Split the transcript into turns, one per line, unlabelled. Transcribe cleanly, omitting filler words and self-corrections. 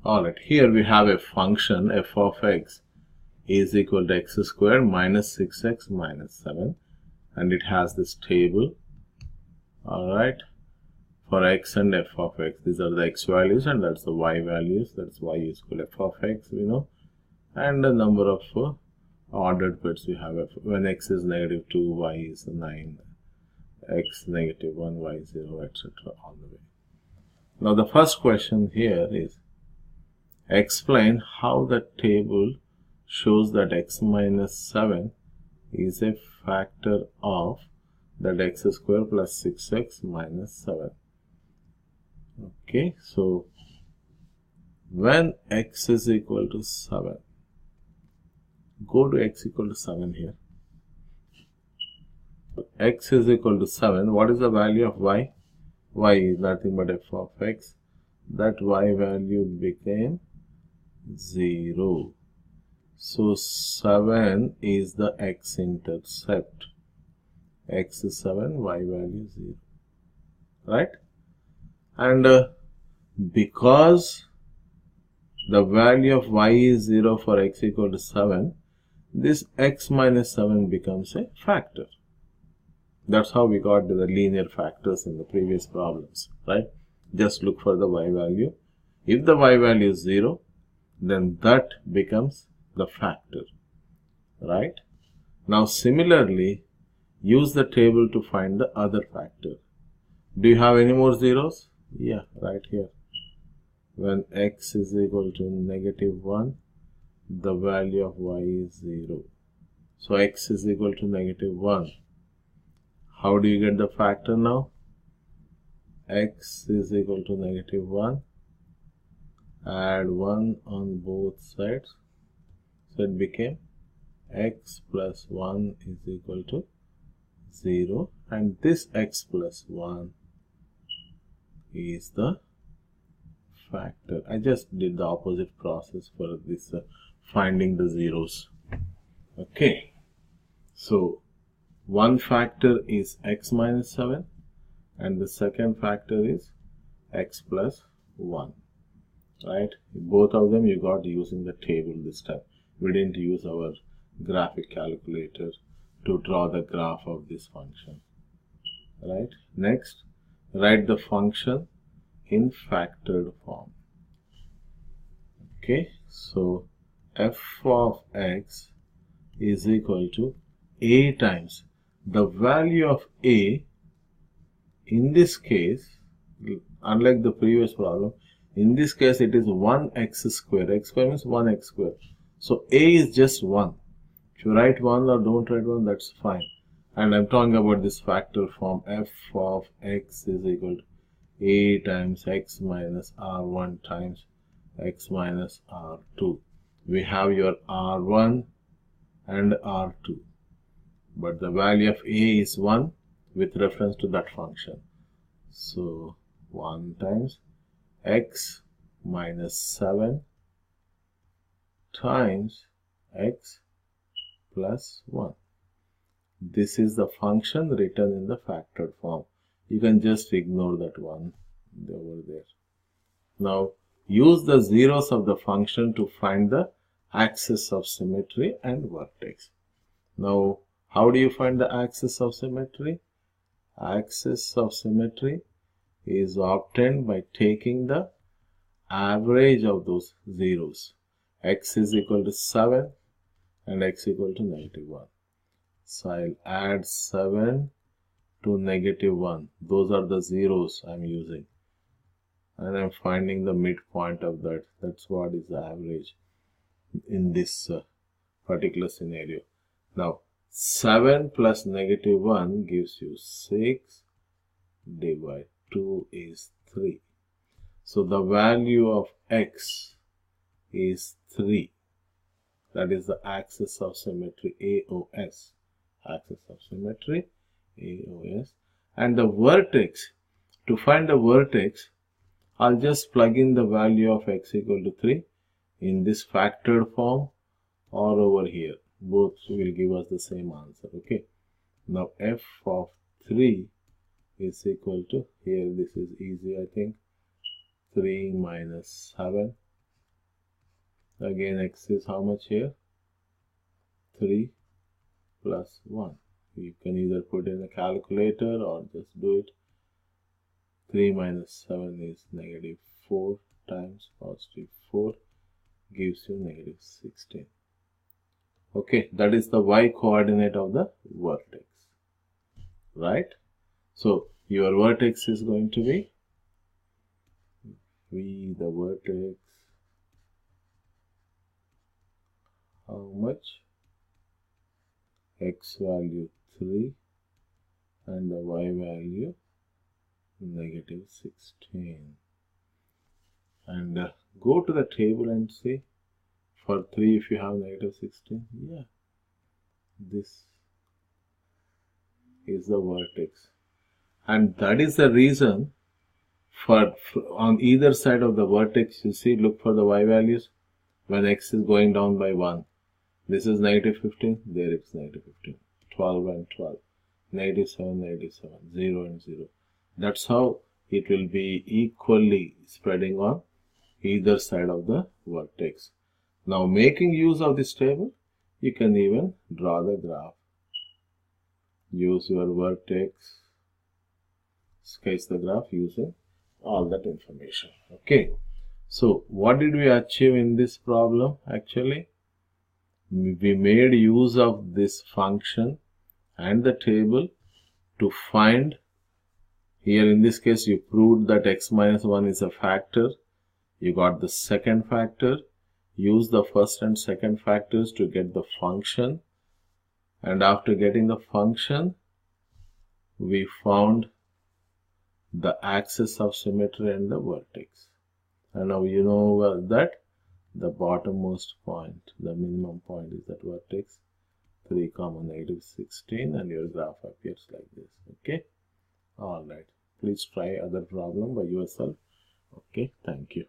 Alright, here we have a function f of x is equal to x squared minus 6x minus 7, and it has this table. Alright, for x and f of x, these are the x values and that's the y values. That's y is equal to f of x, we know, and the number of ordered bits we have. When x is negative 2, y is 9, x negative 1, y 0, etc. all the way. Now the first question here is, explain how the table shows that x minus 7 is a factor of that x squared plus 6x minus 7. Okay, so when x is equal to 7, go to x equal to 7 here. X is equal to 7. What is the value of y? Y is nothing but f of x. That y value became 0. So 7 is the x-intercept. X is 7, y value 0. Right? And because the value of y is 0 for x equal to 7, this x minus 7 becomes a factor. That's how we got the linear factors in the previous problems, right? Just look for the y value. If the y value is 0, then that becomes the factor, right? Now similarly, use the table to find the other factor. Do you have any more zeros? Yeah, right here. When x is equal to negative 1, the value of y is 0. So x is equal to negative 1. How do you get the factor now? X is equal to negative 1. Add 1 on both sides. So it became x plus 1 is equal to 0. And this x plus 1 is the factor. I just did the opposite process for this finding the zeros. Okay. So one factor is x minus 7 and the second factor is x plus 1. Right? Both of them you got using the table this time. We didn't use our graphic calculator to draw the graph of this function. Right? Next, write the function in factored form. Okay, so f of x is equal to a times the value of a. In this case, unlike the previous problem, in this case it is 1x square. X square means 1x square. So a is just 1. If you write 1 or don't write 1, that's fine. And I'm talking about this factor form. F of x is equal to a times x minus r1 times x minus r2. We have your r1 and r2. But the value of a is 1 with reference to that function. So 1 times x minus 7 times x plus 1. This is the function written in the factored form. You can just ignore that one over there. Now use the zeros of the function to find the axis of symmetry and vertex. Now how do you find the axis of symmetry? Axis of symmetry is obtained by taking the average of those zeros. X is equal to 7 and x equal to negative 1. So I'll add 7 to negative 1. Those are the zeros I'm using. And I'm finding the midpoint of that. That's what is the average in this particular scenario. Now 7 plus negative 1 gives you 6 divided 2 is 3. So the value of x is 3. That is the axis of symmetry, AOS. Axis of symmetry, AOS. And the vertex, to find the vertex, I'll just plug in the value of x equal to 3 in this factored form or over here. Both will give us the same answer. Okay. Now f of 3 is equal to, here this is easy I think, 3 minus 7 Again, x is how much here? 3 plus 1. You can either put in a calculator or just do it. 3 minus 7 is negative 4 times positive 4 gives you negative 16. Okay, that is the y coordinate of the vertex, right? So your vertex is going to be V, the vertex, how much? X value 3 and the y value negative 16. And go to the table and see. For 3, if you have negative 16, yeah, this is the vertex. And that is the reason for on either side of the vertex, you see, look for the y values when x is going down by 1. This is negative 15, there it's negative 15, 12 and 12, negative 7, negative 7, 0 and 0. That's how it will be equally spreading on either side of the vertex. Now, making use of this table, you can even draw the graph. Use your vertex, sketch the graph using all that information. Okay. So, what did we achieve in this problem? Actually, we made use of this function and the table to find, here in this case, you proved that x minus 1 is a factor. You got the second factor. Use the first and second factors to get the function, and after getting the function we found the axis of symmetry and the vertex. And now you know that the bottommost point, the minimum point, is that vertex 3, negative 16, and your graph appears like this. Okay, all right, please try other problem by yourself. Okay, thank you.